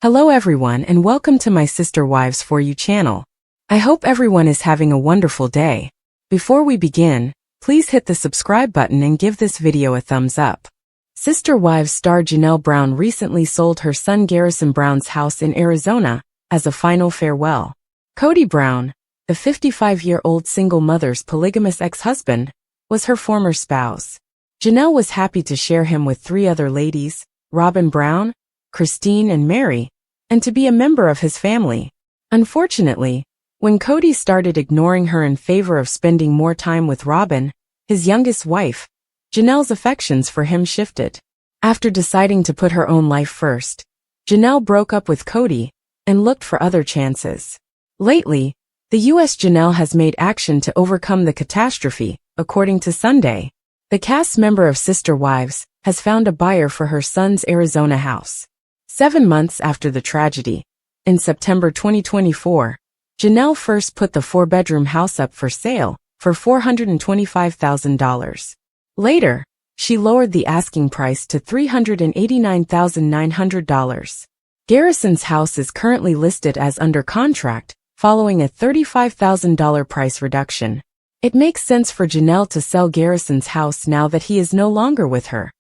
Hello everyone and welcome to my Sister Wives For You channel. I hope everyone is having a wonderful day. Before we begin, please hit the subscribe button and give this video a thumbs up. Sister Wives star Janelle Brown recently sold her son Garrison Brown's house in Arizona as a final farewell. KODY Brown, the 55-year-old single mother's polygamous ex-husband, was her former spouse. Janelle was happy to share him with three other ladies, Robyn Brown, Christine and Mary, and to be a member of his family. Unfortunately, when KODY started ignoring her in favor of spending more time with Robyn, his youngest wife, Janelle's affections for him shifted. After deciding to put her own life first, Janelle broke up with KODY and looked for other chances. Lately, the U.S. Janelle has made action to overcome the catastrophe, according to Sunday. The cast member of Sister Wives has found a buyer for her son's Arizona house. 7 months after the tragedy, in September 2024, Janelle first put the 4-bedroom house up for sale for $425,000. Later, she lowered the asking price to $389,900. Garrison's house is currently listed as under contract, following a $35,000 price reduction. It makes sense for Janelle to sell Garrison's house now that he is no longer with her,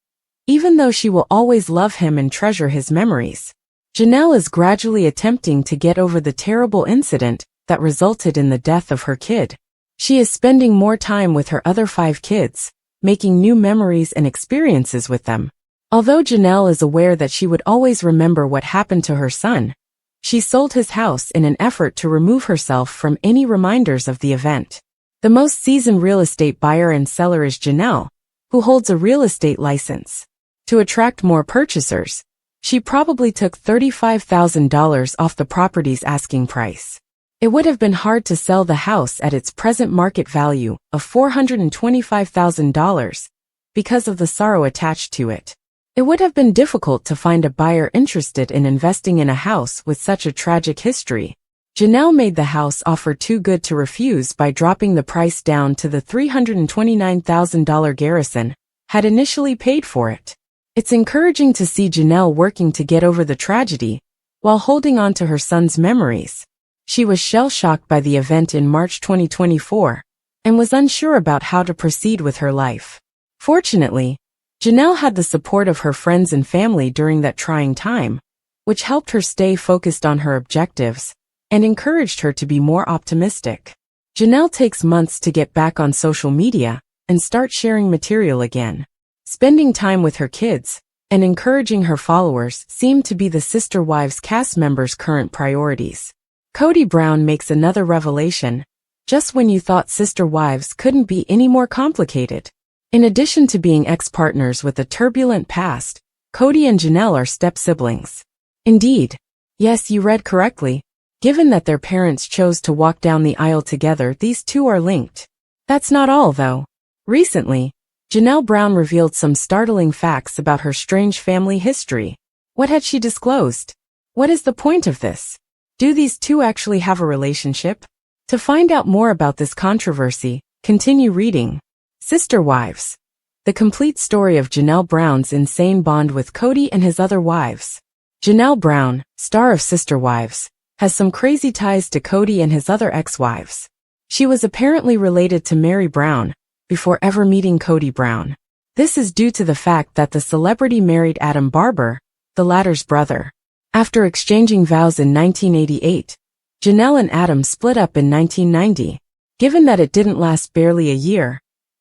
even though she will always love him and treasure his memories. Janelle is gradually attempting to get over the terrible incident that resulted in the death of her kid. She is spending more time with her other 5 kids, making new memories and experiences with them. Although Janelle is aware that she would always remember what happened to her son, she sold his house in an effort to remove herself from any reminders of the event. The most seasoned real estate buyer and seller is Janelle, who holds a real estate license. To attract more purchasers, she probably took $35,000 off the property's asking price. It would have been hard to sell the house at its present market value of $425,000 because of the sorrow attached to it. It would have been difficult to find a buyer interested in investing in a house with such a tragic history. Janelle made the house offer too good to refuse by dropping the price down to the $329,000 Garrison had initially paid for it. It's encouraging to see Janelle working to get over the tragedy while holding on to her son's memories. She was shell-shocked by the event in March 2024 and was unsure about how to proceed with her life. Fortunately, Janelle had the support of her friends and family during that trying time, which helped her stay focused on her objectives and encouraged her to be more optimistic. Janelle takes months to get back on social media and start sharing material again. Spending time with her kids and encouraging her followers seem to be the Sister Wives cast members' current priorities. KODY Brown makes another revelation, just when you thought Sister Wives couldn't be any more complicated. In addition to being ex-partners with a turbulent past, KODY and Janelle are step-siblings. Indeed, yes, you read correctly. Given that their parents chose to walk down the aisle together, these two are linked. That's not all, though. Recently, Janelle Brown revealed some startling facts about her strange family history. What had she disclosed? What is the point of this? Do these two actually have a relationship? To find out more about this controversy, continue reading. Sister Wives. The complete story of Janelle Brown's insane bond with KODY and his other wives. Janelle Brown, star of Sister Wives, has some crazy ties to KODY and his other ex-wives. She was apparently related to Mary Brown before ever meeting KODY Brown. This is due to the fact that the celebrity married Adam Barber, the latter's brother. After exchanging vows in 1988, Janelle and Adam split up in 1990. Given that it didn't last barely a year,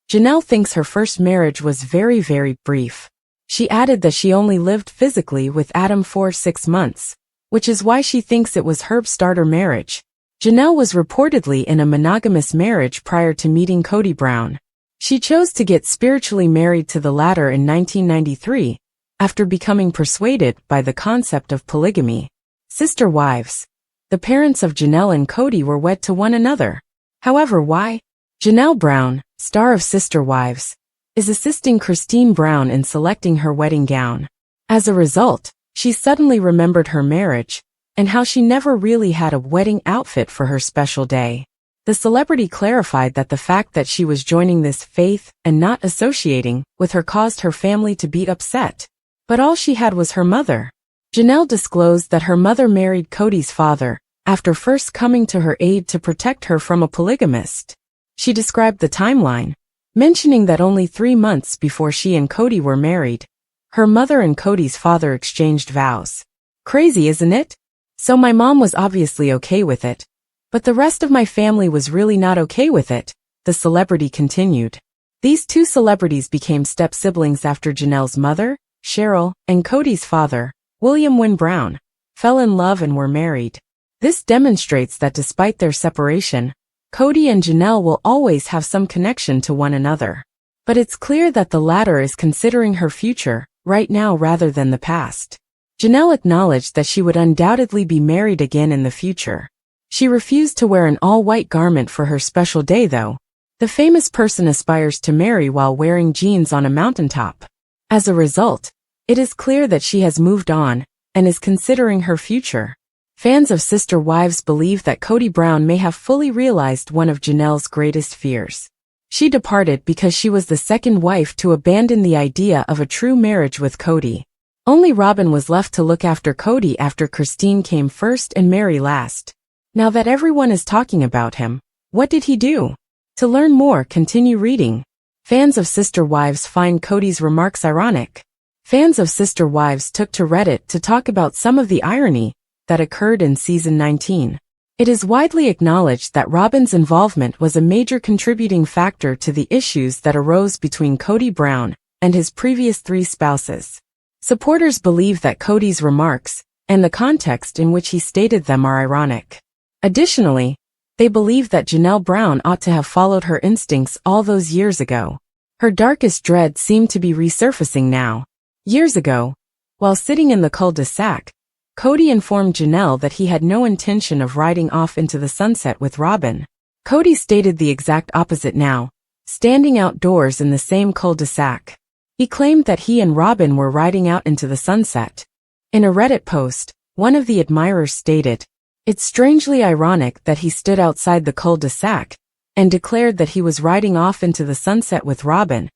Janelle thinks her first marriage was very, very brief. She added that she only lived physically with Adam for 6 months, which is why she thinks it was her starter marriage. Janelle was reportedly in a monogamous marriage prior to meeting KODY Brown. She chose to get spiritually married to the latter in 1993, after becoming persuaded by the concept of polygamy. Sister Wives. The parents of Janelle and KODY were wed to one another. However, why? Janelle Brown, star of Sister Wives, is assisting Christine Brown in selecting her wedding gown. As a result, she suddenly remembered her marriage and how she never really had a wedding outfit for her special day. The celebrity clarified that the fact that she was joining this faith and not associating with her caused her family to be upset. But all she had was her mother. Janelle disclosed that her mother married Kody's father, after first coming to her aid to protect her from a polygamist. She described the timeline, mentioning that only 3 months before she and Kody were married, her mother and Kody's father exchanged vows. Crazy, isn't it? So my mom was obviously okay with it, but the rest of my family was really not okay with it, the celebrity continued. These two celebrities became step-siblings after Janelle's mother, Cheryl, and Kody's father, William Wynn Brown, fell in love and were married. This demonstrates that despite their separation, Kody and Janelle will always have some connection to one another. But it's clear that the latter is considering her future, right now rather than the past. Janelle acknowledged that she would undoubtedly be married again in the future. She refused to wear an all-white garment for her special day though. The famous person aspires to marry while wearing jeans on a mountaintop. As a result, it is clear that she has moved on, and is considering her future. Fans of Sister Wives believe that Kody Brown may have fully realized one of Janelle's greatest fears. She departed because she was the second wife to abandon the idea of a true marriage with Kody. Only Robyn was left to look after Kody after Christine came first and Mary last. Now that everyone is talking about him, what did he do? To learn more, continue reading. Fans of Sister Wives find Kody's remarks ironic. Fans of Sister Wives took to Reddit to talk about some of the irony that occurred in season 19. It is widely acknowledged that Robyn's involvement was a major contributing factor to the issues that arose between Kody Brown and his previous 3 spouses. Supporters believe that Kody's remarks, and the context in which he stated them, are ironic. Additionally, they believe that Janelle Brown ought to have followed her instincts all those years ago. Her darkest dread seemed to be resurfacing now. Years ago, while sitting in the cul-de-sac, Kody informed Janelle that he had no intention of riding off into the sunset with Robyn. Kody stated the exact opposite now, standing outdoors in the same cul-de-sac. He claimed that he and Robyn were riding out into the sunset. In a Reddit post, one of the admirers stated, "It's strangely ironic that he stood outside the cul-de-sac and declared that he was riding off into the sunset with Robyn,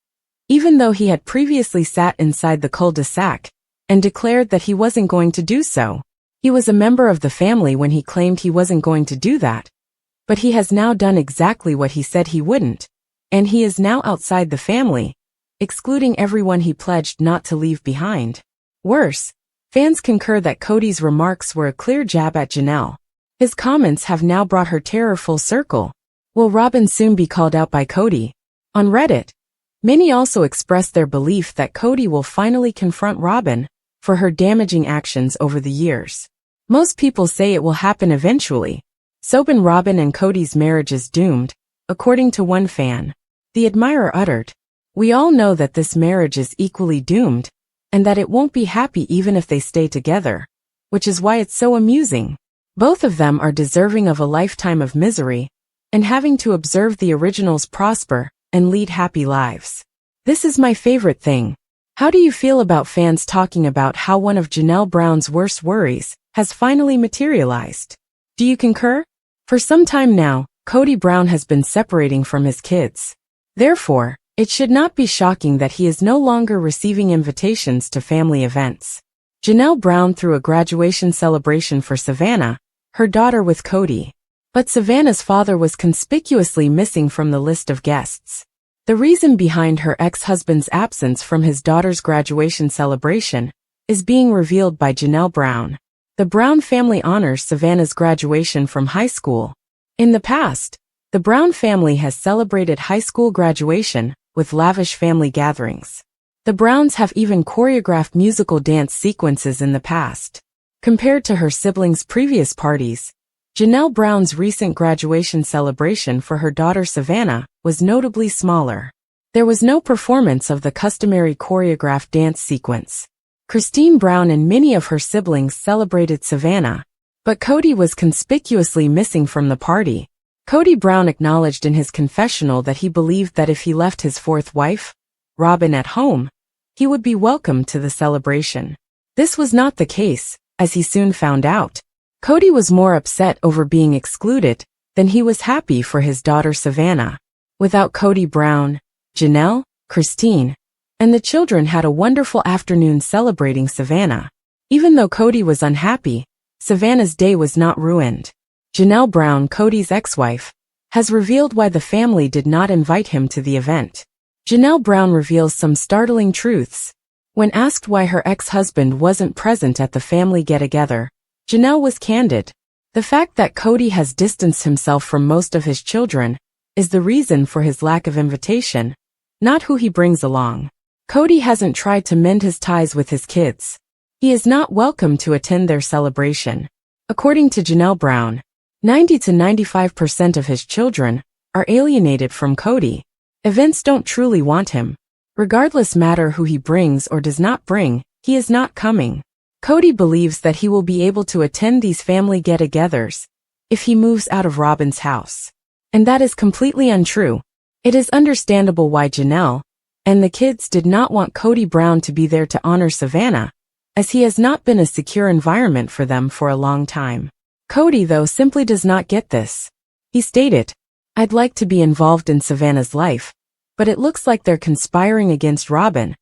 even though he had previously sat inside the cul-de-sac and declared that he wasn't going to do so. He was a member of the family when he claimed he wasn't going to do that. But he has now done exactly what he said he wouldn't, and he is now outside the family, excluding everyone he pledged not to leave behind." Worse, fans concur that Kody's remarks were a clear jab at Janelle. His comments have now brought her terror full circle. Will Robyn soon be called out by Kody? On Reddit, many also expressed their belief that Kody will finally confront Robyn for her damaging actions over the years. Most people say it will happen eventually. Soben Robyn and Kody's marriage is doomed, according to one fan. The admirer uttered, "We all know that this marriage is equally doomed, and that it won't be happy even if they stay together, which is why it's so amusing. Both of them are deserving of a lifetime of misery, and having to observe the originals prosper and lead happy lives. This is my favorite thing." How do you feel about fans talking about how one of Janelle Brown's worst worries has finally materialized? Do you concur? For some time now, Kody Brown has been separating from his kids. Therefore, it should not be shocking that he is no longer receiving invitations to family events. Janelle Brown threw a graduation celebration for Savannah, her daughter, with Kody. But Savannah's father was conspicuously missing from the list of guests. The reason behind her ex-husband's absence from his daughter's graduation celebration is being revealed by Janelle Brown. The Brown family honors Savannah's graduation from high school. In the past, the Brown family has celebrated high school graduation with lavish family gatherings. The Browns have even choreographed musical dance sequences in the past. Compared to her siblings' previous parties, Janelle Brown's recent graduation celebration for her daughter Savannah was notably smaller. There was no performance of the customary choreographed dance sequence. Christine Brown and many of her siblings celebrated Savannah, but Kody was conspicuously missing from the party. Kody Brown acknowledged in his confessional that he believed that if he left his 4th wife, Robyn, at home, he would be welcome to the celebration. This was not the case, as he soon found out. Kody was more upset over being excluded than he was happy for his daughter Savannah. Without Kody Brown, Janelle, Christine, and the children had a wonderful afternoon celebrating Savannah. Even though Kody was unhappy, Savannah's day was not ruined. Janelle Brown, Kody's ex-wife, has revealed why the family did not invite him to the event. Janelle Brown reveals some startling truths. When asked why her ex-husband wasn't present at the family get-together, Janelle was candid. The fact that Kody has distanced himself from most of his children is the reason for his lack of invitation, not who he brings along. Kody hasn't tried to mend his ties with his kids. He is not welcome to attend their celebration. According to Janelle Brown, 90 to 95% of his children are alienated from Kody. Events don't truly want him. Regardless matter who he brings or does not bring, he is not coming. Kody believes that he will be able to attend these family get-togethers if he moves out of Robyn's house. And that is completely untrue. It is understandable why Janelle and the kids did not want Kody Brown to be there to honor Savannah, as he has not been a secure environment for them for a long time. Kody, though, simply does not get this. He stated, "I'd like to be involved in Savannah's life, but it looks like they're conspiring against Robyn,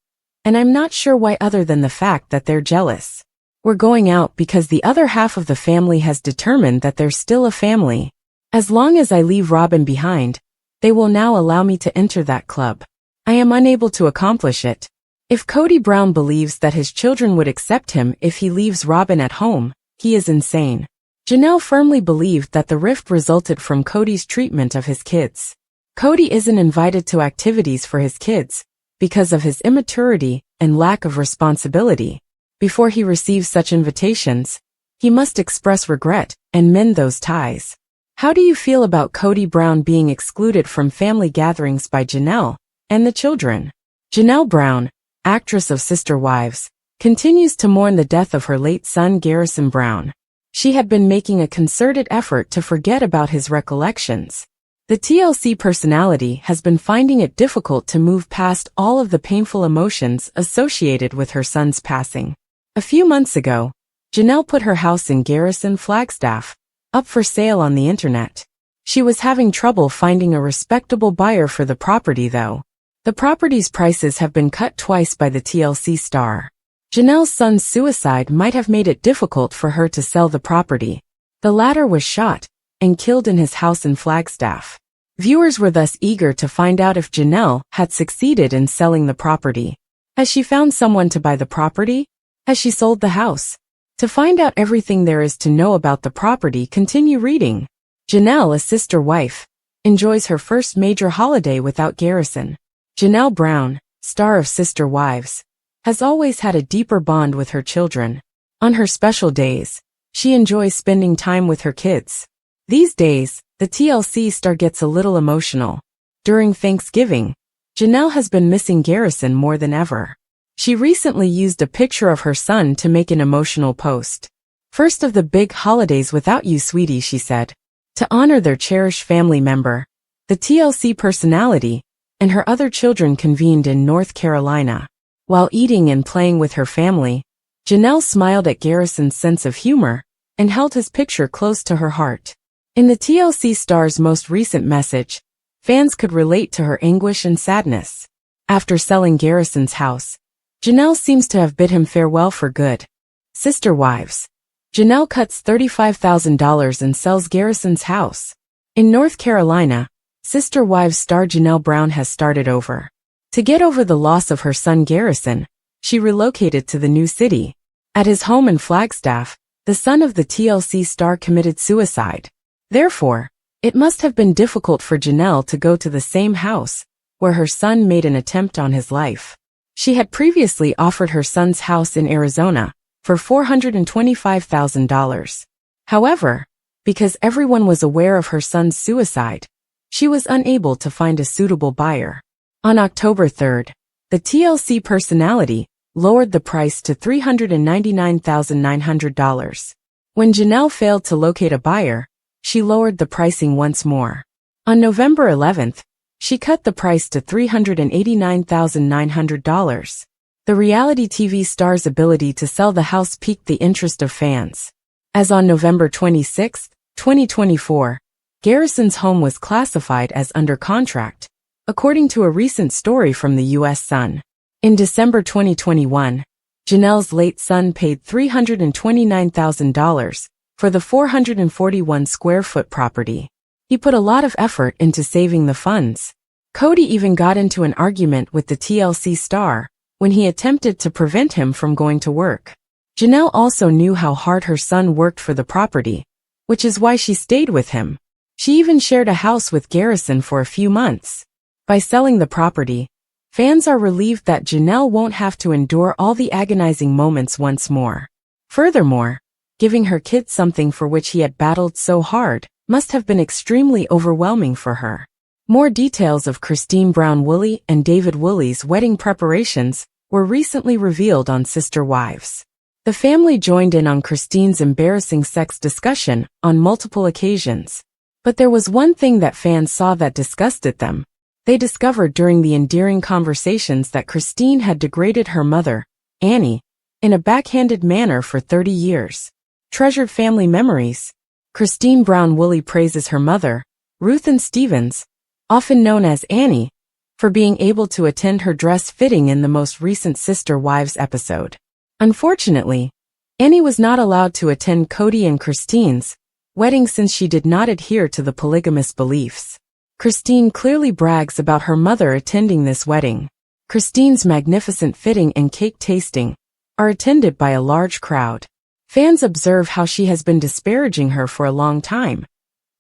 and I'm not sure why other than the fact that they're jealous. We're going out because the other half of the family has determined that they're still a family. As long as I leave Robyn behind, they will now allow me to enter that club. I am unable to accomplish it. If Kody Brown believes that his children would accept him if he leaves Robyn at home, he is insane." Janelle firmly believed that the rift resulted from Kody's treatment of his kids. Kody isn't invited to activities for his kids because of his immaturity and lack of responsibility. Before he receives such invitations, he must express regret and mend those ties. How do you feel about Kody Brown being excluded from family gatherings by Janelle and the children? Janelle Brown, actress of Sister Wives, continues to mourn the death of her late son Garrison Brown. She had been making a concerted effort to forget about his recollections. The TLC personality has been finding it difficult to move past all of the painful emotions associated with her son's passing. A few months ago, Janelle put her house in Garrison, Flagstaff up for sale on the internet. She was having trouble finding a respectable buyer for the property, though. The property's prices have been cut twice by the TLC star. Janelle's son's suicide might have made it difficult for her to sell the property. The latter was shot and killed in his house in Flagstaff. Viewers were thus eager to find out if Janelle had succeeded in selling the property. Has she found someone to buy the property? Has she sold the house? To find out everything there is to know about the property, continue reading. Janelle, a sister wife, enjoys her first major holiday without Garrison. Janelle Brown, star of Sister Wives, has always had a deeper bond with her children. On her special days, she enjoys spending time with her kids. These days, the TLC star gets a little emotional. During Thanksgiving, Janelle has been missing Garrison more than ever. She recently used a picture of her son to make an emotional post. "First of the big holidays without you, sweetie," she said. To honor their cherished family member, the TLC personality and her other children convened in North Carolina. While eating and playing with her family, Janelle smiled at Garrison's sense of humor and held his picture close to her heart. In the TLC star's most recent message, fans could relate to her anguish and sadness. After selling Garrison's house, Janelle seems to have bid him farewell for good. Sister Wives. Janelle cuts $35,000 and sells Garrison's house. In North Carolina, Sister Wives star Janelle Brown has started over. To get over the loss of her son Garrison, she relocated to the new city. At his home in Flagstaff, the son of the TLC star committed suicide. Therefore, it must have been difficult for Janelle to go to the same house where her son made an attempt on his life. She had previously offered her son's house in Arizona for $425,000. However, because everyone was aware of her son's suicide, she was unable to find a suitable buyer. On October 3rd, the TLC personality lowered the price to $399,900. When Janelle failed to locate a buyer, she lowered the pricing once more. On November 11th, she cut the price to $389,900. The reality TV star's ability to sell the house piqued the interest of fans. As on November 26, 2024, Garrison's home was classified as under contract, according to a recent story from the U.S. Sun. In December 2021, Janelle's late son paid $329,000 for the 441-square-foot property. He put a lot of effort into saving the funds. Kody even got into an argument with the TLC star when he attempted to prevent him from going to work. Janelle also knew how hard her son worked for the property, which is why she stayed with him. She even shared a house with Garrison for a few months. By selling the property, fans are relieved that Janelle won't have to endure all the agonizing moments once more. Furthermore, giving her kid something for which he had battled so hard must have been extremely overwhelming for her. More details of Christine Brown Woolley and David Woolley's wedding preparations were recently revealed on Sister Wives. The family joined in on Christine's embarrassing sex discussion on multiple occasions. But there was one thing that fans saw that disgusted them. They discovered during the endearing conversations that Christine had degraded her mother, Annie, in a backhanded manner for 30 years. Treasured family memories. Christine Brown Woolley praises her mother, Ruth Stevens, often known as Annie, for being able to attend her dress fitting in the most recent Sister Wives episode. Unfortunately, Annie was not allowed to attend Kody and Christine's wedding since she did not adhere to the polygamous beliefs. Christine clearly brags about her mother attending this wedding. Christine's magnificent fitting and cake tasting are attended by a large crowd. Fans observe how she has been disparaging her for a long time,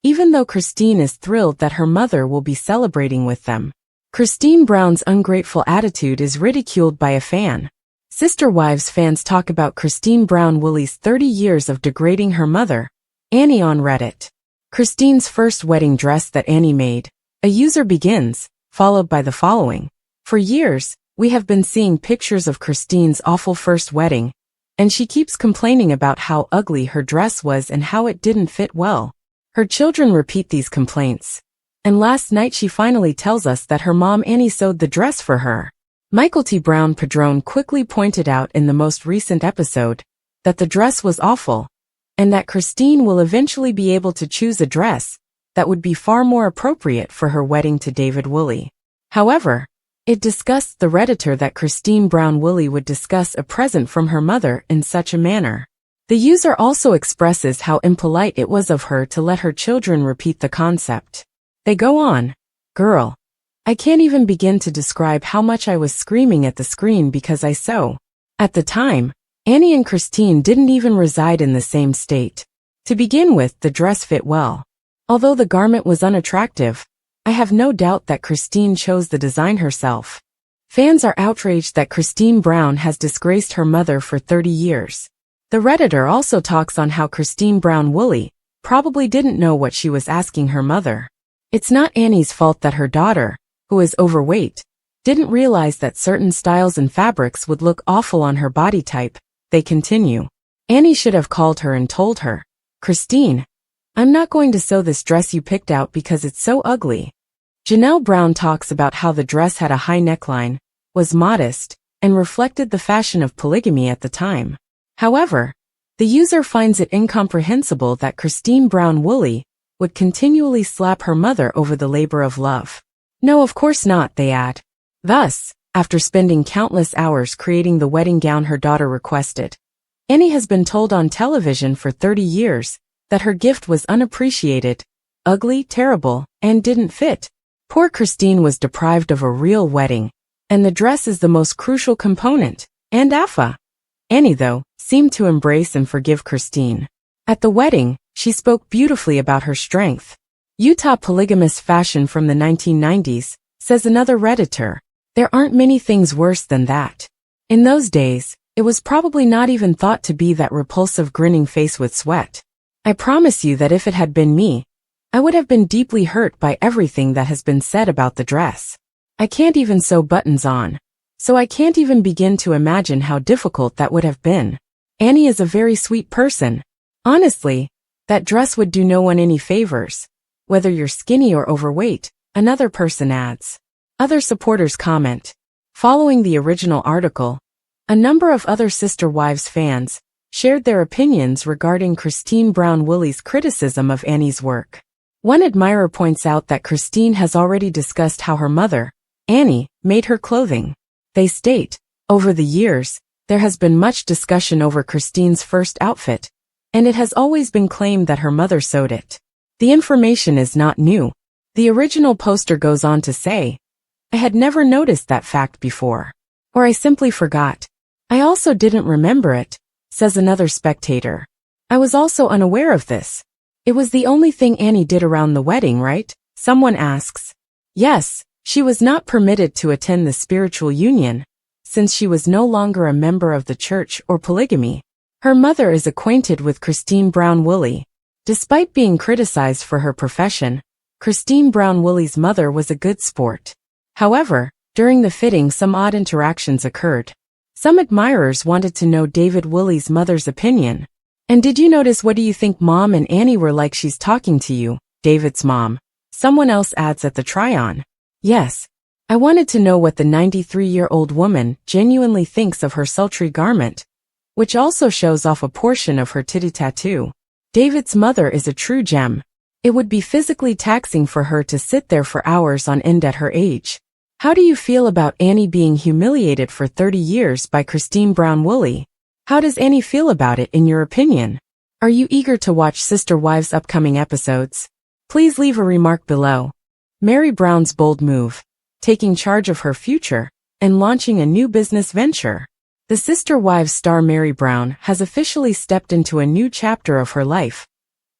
even though Christine is thrilled that her mother will be celebrating with them. Christine Brown's ungrateful attitude is ridiculed by a fan. Sister Wives fans talk about Christine Brown Woolley's 30 years of degrading her mother, Annie, on Reddit. Christine's first wedding dress that Annie made. A user begins, followed by the following. For years, we have been seeing pictures of Christine's awful first wedding, and she keeps complaining about how ugly her dress was and how it didn't fit well. Her children repeat these complaints. And last night she finally tells us that her mom Annie sewed the dress for her. Michael T. Brown Padron quickly pointed out in the most recent episode that the dress was awful, and that Christine will eventually be able to choose a dress that would be far more appropriate for her wedding to David Woolley. However, it disgusts the Redditor that Christine Brown Woolley would discuss a present from her mother in such a manner. The user also expresses how impolite it was of her to let her children repeat the concept. They go on, "Girl, I can't even begin to describe how much I was screaming at the screen because I sew." At the time, Annie and Christine didn't even reside in the same state. To begin with, the dress fit well. Although the garment was unattractive, I have no doubt that Christine chose the design herself. Fans are outraged that Christine Brown has disgraced her mother for 30 years. The Redditor also talks on how Christine Brown Woolley probably didn't know what she was asking her mother. It's not Annie's fault that her daughter, who is overweight, didn't realize that certain styles and fabrics would look awful on her body type. They continue. Annie should have called her and told her, "Christine, I'm not going to sew this dress you picked out because it's so ugly." Janelle Brown talks about how the dress had a high neckline, was modest, and reflected the fashion of polygamy at the time. However, the user finds it incomprehensible that Christine Brown Woolley would continually slap her mother over the labor of love. No, of course not, they add. Thus, after spending countless hours creating the wedding gown her daughter requested, Annie has been told on television for 30 years that her gift was unappreciated, ugly, terrible, and didn't fit. Poor Christine was deprived of a real wedding, and the dress is the most crucial component, and AFA. Annie, though, seemed to embrace and forgive Christine. At the wedding, she spoke beautifully about her strength. Utah polygamous fashion from the 1990s, says another Redditor. There aren't many things worse than that. In those days, it was probably not even thought to be that repulsive grinning face with sweat. I promise you that if it had been me, I would have been deeply hurt by everything that has been said about the dress. I can't even sew buttons on, so I can't even begin to imagine how difficult that would have been. Annie is a very sweet person. Honestly, that dress would do no one any favors, whether you're skinny or overweight, another person adds. Other supporters comment. Following the original article, a number of other Sister Wives fans shared their opinions regarding Christine Brown Woolley's criticism of Annie's work. One admirer points out that Christine has already discussed how her mother, Annie, made her clothing. They state, over the years, there has been much discussion over Christine's first outfit, and it has always been claimed that her mother sewed it. The information is not new. The original poster goes on to say, "I had never noticed that fact before. Or I simply forgot. I also didn't remember it," says another spectator. "I was also unaware of this. It was the only thing Annie did around the wedding, right?" Someone asks. Yes, she was not permitted to attend the spiritual union, since she was no longer a member of the church or polygamy. Her mother is acquainted with Christine Brown-Woolley. Despite being criticized for her profession, Christine Brown-Woolley's mother was a good sport. However, during the fitting some odd interactions occurred. Some admirers wanted to know David Woolley's mother's opinion. "And did you notice what do you think Mom and Annie were like? She's talking to you, David's mom." Someone else adds at the try-on. "Yes. I wanted to know what the 93-year-old woman genuinely thinks of her sultry garment, which also shows off a portion of her titty tattoo. David's mother is a true gem. It would be physically taxing for her to sit there for hours on end at her age." How do you feel about Annie being humiliated for 30 years by Christine Brown-Woolley? How does Annie feel about it in your opinion? Are you eager to watch Sister Wives' upcoming episodes? Please leave a remark below. Meri Brown's bold move, taking charge of her future and launching a new business venture. The Sister Wives star Meri Brown has officially stepped into a new chapter of her life,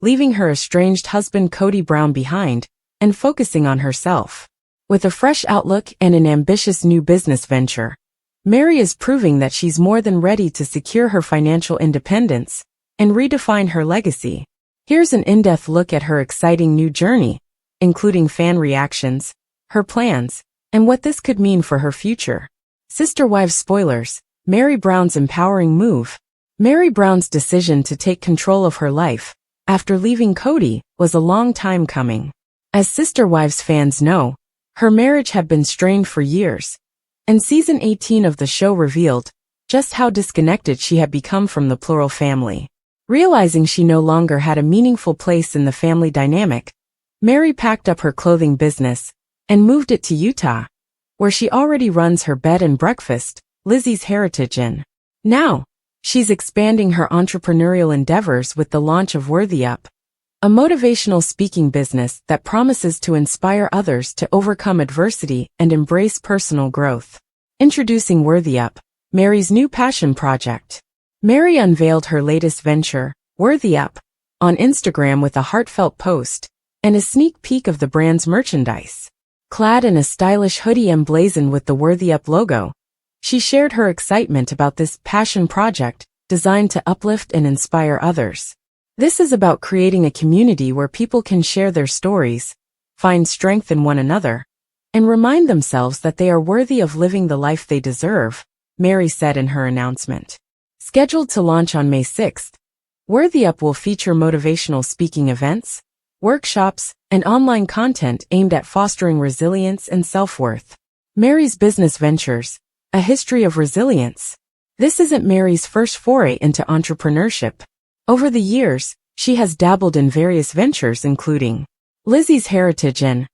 leaving her estranged husband Kody Brown behind and focusing on herself. With a fresh outlook and an ambitious new business venture, Meri is proving that she's more than ready to secure her financial independence and redefine her legacy. Here's an in-depth look at her exciting new journey, including fan reactions, her plans, and what this could mean for her future. Sister Wives spoilers, Meri Brown's empowering move. Meri Brown's decision to take control of her life after leaving Kody was a long time coming. As Sister Wives fans know, her marriage had been strained for years, and season 18 of the show revealed just how disconnected she had become from the plural family. Realizing she no longer had a meaningful place in the family dynamic, Meri packed up her clothing business and moved it to Utah, where she already runs her bed and breakfast, Lizzie's Heritage Inn. Now, she's expanding her entrepreneurial endeavors with the launch of Worthy Up, a motivational speaking business that promises to inspire others to overcome adversity and embrace personal growth. Introducing Worthy Up, Meri's new passion project. Meri unveiled her latest venture, Worthy Up, on Instagram with a heartfelt post and a sneak peek of the brand's merchandise. Clad in a stylish hoodie emblazoned with the Worthy Up logo, she shared her excitement about this passion project designed to uplift and inspire others. This is about creating a community where people can share their stories, find strength in one another, and remind themselves that they are worthy of living the life they deserve, Meri said in her announcement. Scheduled to launch on May 6th, Worthy Up will feature motivational speaking events, workshops, and online content aimed at fostering resilience and self-worth. Meri's business ventures, a history of resilience. This isn't Meri's first foray into entrepreneurship. Over the years, she has dabbled in various ventures including Lizzie's Heritage Inn,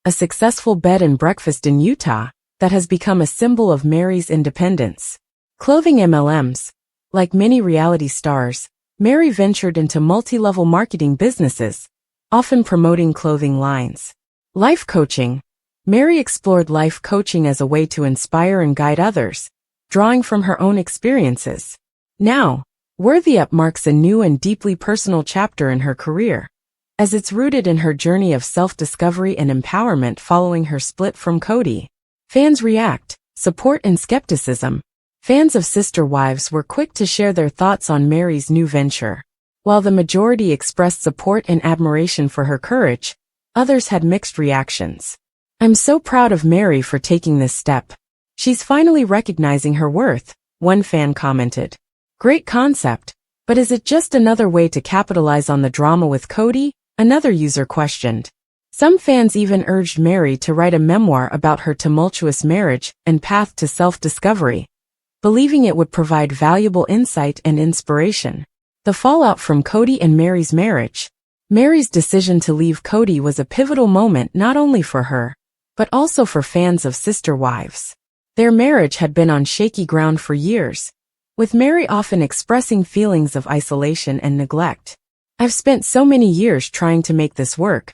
a successful bed and breakfast in Utah that has become a symbol of Meri's independence. Clothing MLMs. Like many reality stars, Meri ventured into multi-level marketing businesses, often promoting clothing lines. Life coaching. Meri explored life coaching as a way to inspire and guide others, drawing from her own experiences. Now, Worthy Up marks a new and deeply personal chapter in her career, as it's rooted in her journey of self-discovery and empowerment following her split from Kody. Fans react, support and skepticism. Fans of Sister Wives were quick to share their thoughts on Meri's new venture. While the majority expressed support and admiration for her courage, others had mixed reactions. "I'm so proud of Meri for taking this step. She's finally recognizing her worth," one fan commented. "Great concept, but is it just another way to capitalize on the drama with Kody?" another user questioned. Some fans even urged Meri to write a memoir about her tumultuous marriage and path to self-discovery, believing it would provide valuable insight and inspiration. The fallout from Kody and Meri's marriage. Meri's decision to leave Kody was a pivotal moment not only for her, but also for fans of Sister Wives. Their marriage had been on shaky ground for years, with Mary often expressing feelings of isolation and neglect. I've spent so many years trying to make this work,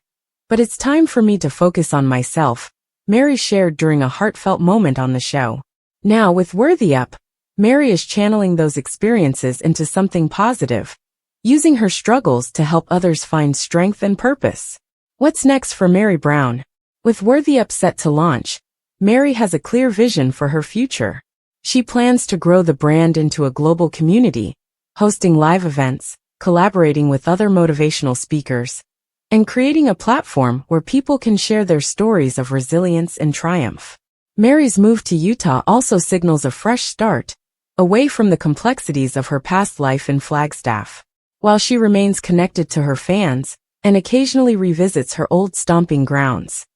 but it's time for me to focus on myself, Mary shared during a heartfelt moment on the show. Now with Worthy Up, Mary is channeling those experiences into something positive, using her struggles to help others find strength and purpose. What's next for Mary Brown? With Worthy Up set to launch, Mary has a clear vision for her future. She plans to grow the brand into a global community, hosting live events, collaborating with other motivational speakers, and creating a platform where people can share their stories of resilience and triumph. Mary's move to Utah also signals a fresh start, away from the complexities of her past life in Flagstaff. While she remains connected to her fans and occasionally revisits her old stomping grounds,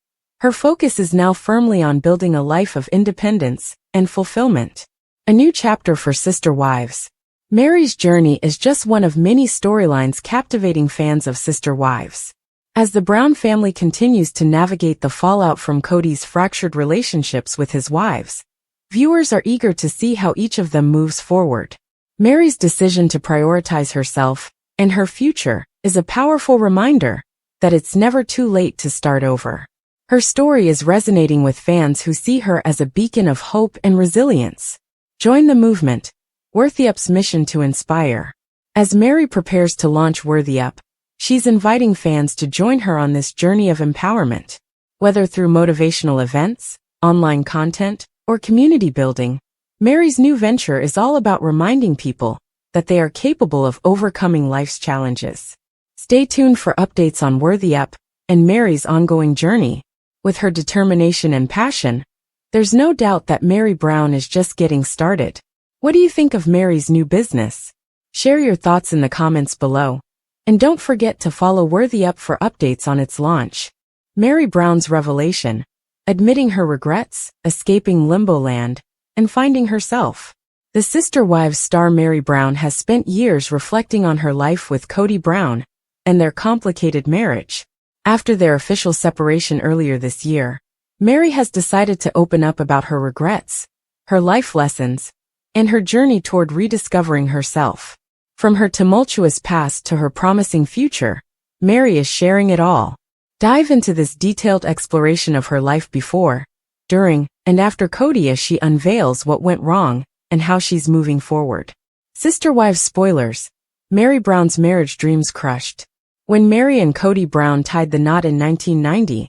her focus is now firmly on building a life of independence and fulfillment. A new chapter for Sister Wives. Mary's journey is just one of many storylines captivating fans of Sister Wives. As the Brown family continues to navigate the fallout from Kody's fractured relationships with his wives, viewers are eager to see how each of them moves forward. Mary's decision to prioritize herself and her future is a powerful reminder that it's never too late to start over. Her story is resonating with fans who see her as a beacon of hope and resilience. Join the movement, Worthy Up's mission to inspire. As Mary prepares to launch Worthy Up, she's inviting fans to join her on this journey of empowerment. Whether through motivational events, online content, or community building, Mary's new venture is all about reminding people that they are capable of overcoming life's challenges. Stay tuned for updates on Worthy Up and Mary's ongoing journey. With her determination and passion, there's no doubt that Mary Brown is just getting started. What do you think of Mary's new business? Share your thoughts in the comments below. And don't forget to follow Worthy Up for updates on its launch. Mary Brown's revelation, admitting her regrets, escaping limbo land, and finding herself. The Sister Wives star Mary Brown has spent years reflecting on her life with Kody Brown and their complicated marriage. After their official separation earlier this year, Mary has decided to open up about her regrets, her life lessons, and her journey toward rediscovering herself. From her tumultuous past to her promising future, Mary is sharing it all. Dive into this detailed exploration of her life before, during, and after Kody as she unveils what went wrong and how she's moving forward. Sister Wives spoilers. Mary Brown's marriage dreams crushed. When Mary and Kody Brown tied the knot in 1990,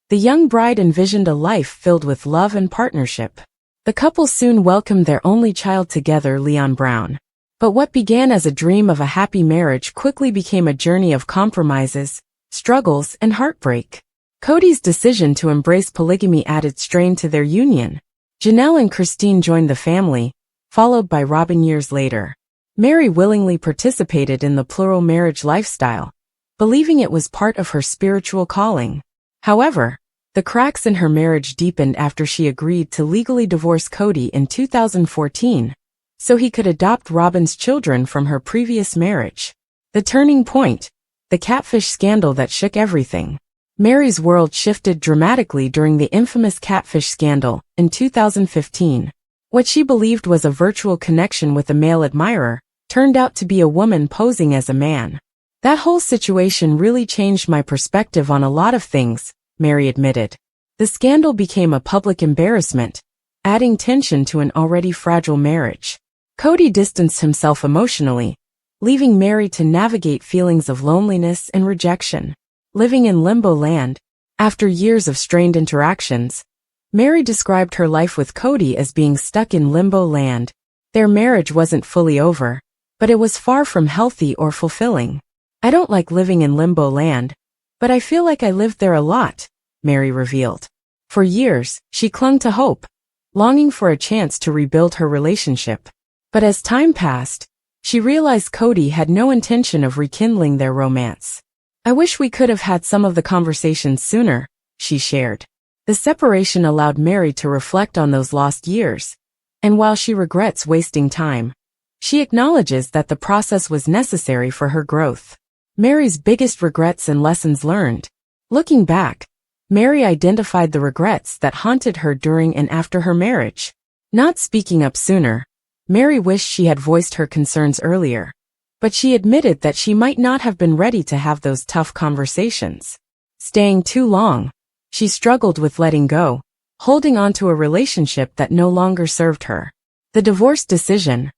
the young bride envisioned a life filled with love and partnership. The couple soon welcomed their only child together, Leon Brown. But what began as a dream of a happy marriage quickly became a journey of compromises, struggles, and heartbreak. Kody's decision to embrace polygamy added strain to their union. Janelle and Christine joined the family, followed by Robyn years later. Mary willingly participated in the plural marriage lifestyle, believing it was part of her spiritual calling. However, the cracks in her marriage deepened after she agreed to legally divorce Kody in 2014, so he could adopt Robyn's children from her previous marriage. The turning point, the catfish scandal that shook everything. Mary's world shifted dramatically during the infamous catfish scandal in 2015. What she believed was a virtual connection with a male admirer turned out to be a woman posing as a man. That whole situation really changed my perspective on a lot of things, Mary admitted. The scandal became a public embarrassment, adding tension to an already fragile marriage. Kody distanced himself emotionally, leaving Mary to navigate feelings of loneliness and rejection. Living in limbo land, after years of strained interactions, Mary described her life with Kody as being stuck in limbo land. Their marriage wasn't fully over, but it was far from healthy or fulfilling. I don't like living in limbo land, but I feel like I lived there a lot, Mary revealed. For years, she clung to hope, longing for a chance to rebuild her relationship. But as time passed, she realized Kody had no intention of rekindling their romance. I wish we could have had some of the conversations sooner, she shared. The separation allowed Mary to reflect on those lost years, and while she regrets wasting time, she acknowledges that the process was necessary for her growth. Mary's biggest regrets and lessons learned. Looking back, Mary identified the regrets that haunted her during and after her marriage. Not speaking up sooner, Mary wished she had voiced her concerns earlier, but she admitted that she might not have been ready to have those tough conversations. Staying too long, she struggled with letting go, holding on to a relationship that no longer served her. The divorce decision.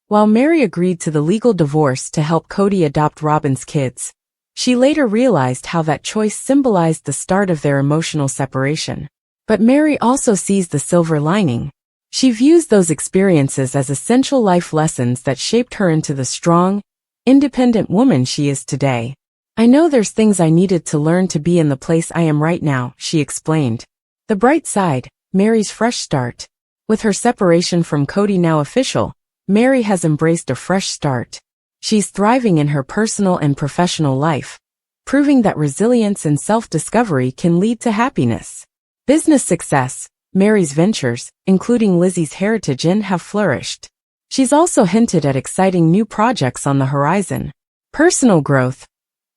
While Mary agreed to the legal divorce to help Kody adopt Robyn's kids, she later realized how that choice symbolized the start of their emotional separation. But Mary also sees the silver lining. She views those experiences as essential life lessons that shaped her into the strong, independent woman she is today. I know there's things I needed to learn to be in the place I am right now, she explained. The bright side, Mary's fresh start. With her separation from Kody now official, Mary has embraced a fresh start. She's thriving in her personal and professional life, proving that resilience and self-discovery can lead to happiness. Business success. Mary's ventures, including Lizzie's Heritage Inn, have flourished. She's also hinted at exciting new projects on the horizon. Personal growth.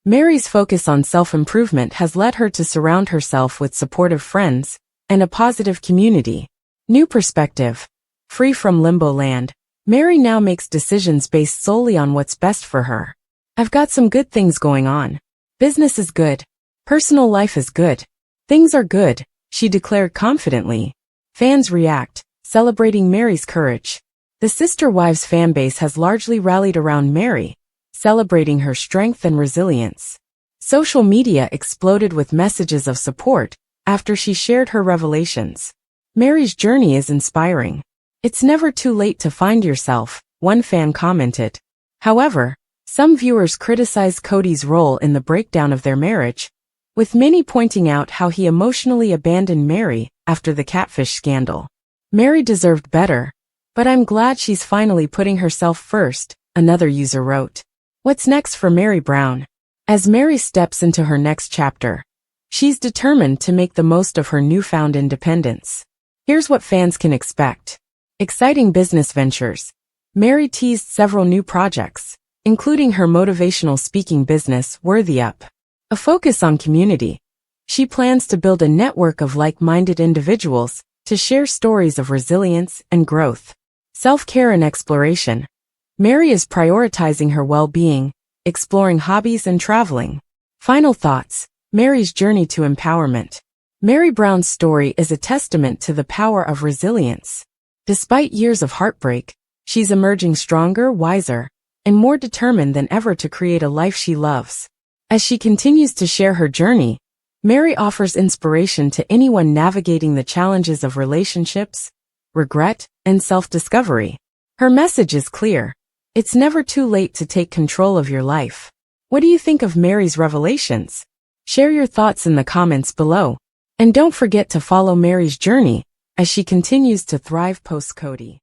Mary's focus on self-improvement has led her to surround herself with supportive friends and a positive community. New perspective. Free from limbo land, Mary now makes decisions based solely on what's best for her. I've got some good things going on. Business is good. Personal life is good. Things are good, she declared confidently. Fans react, celebrating Mary's courage. The Sister Wives fanbase has largely rallied around Mary, celebrating her strength and resilience. Social media exploded with messages of support after she shared her revelations. Mary's journey is inspiring. It's never too late to find yourself, one fan commented. However, some viewers criticized Kody's role in the breakdown of their marriage, with many pointing out how he emotionally abandoned Mary after the catfish scandal. Mary deserved better, but I'm glad she's finally putting herself first, another user wrote. What's next for Mary Brown? As Mary steps into her next chapter, she's determined to make the most of her newfound independence. Here's what fans can expect. Exciting business ventures. Mary teased several new projects, including her motivational speaking business, Worthy Up. A focus on community. She plans to build a network of like-minded individuals to share stories of resilience and growth. Self-care and exploration. Mary is prioritizing her well-being, exploring hobbies and traveling. Final thoughts. Mary's journey to empowerment. Mary Brown's story is a testament to the power of resilience. Despite years of heartbreak, she's emerging stronger, wiser, and more determined than ever to create a life she loves. As she continues to share her journey, Mary offers inspiration to anyone navigating the challenges of relationships, regret, and self-discovery. Her message is clear. It's never too late to take control of your life. What do you think of Mary's revelations? Share your thoughts in the comments below. And don't forget to follow Mary's journey as she continues to thrive post-Kody.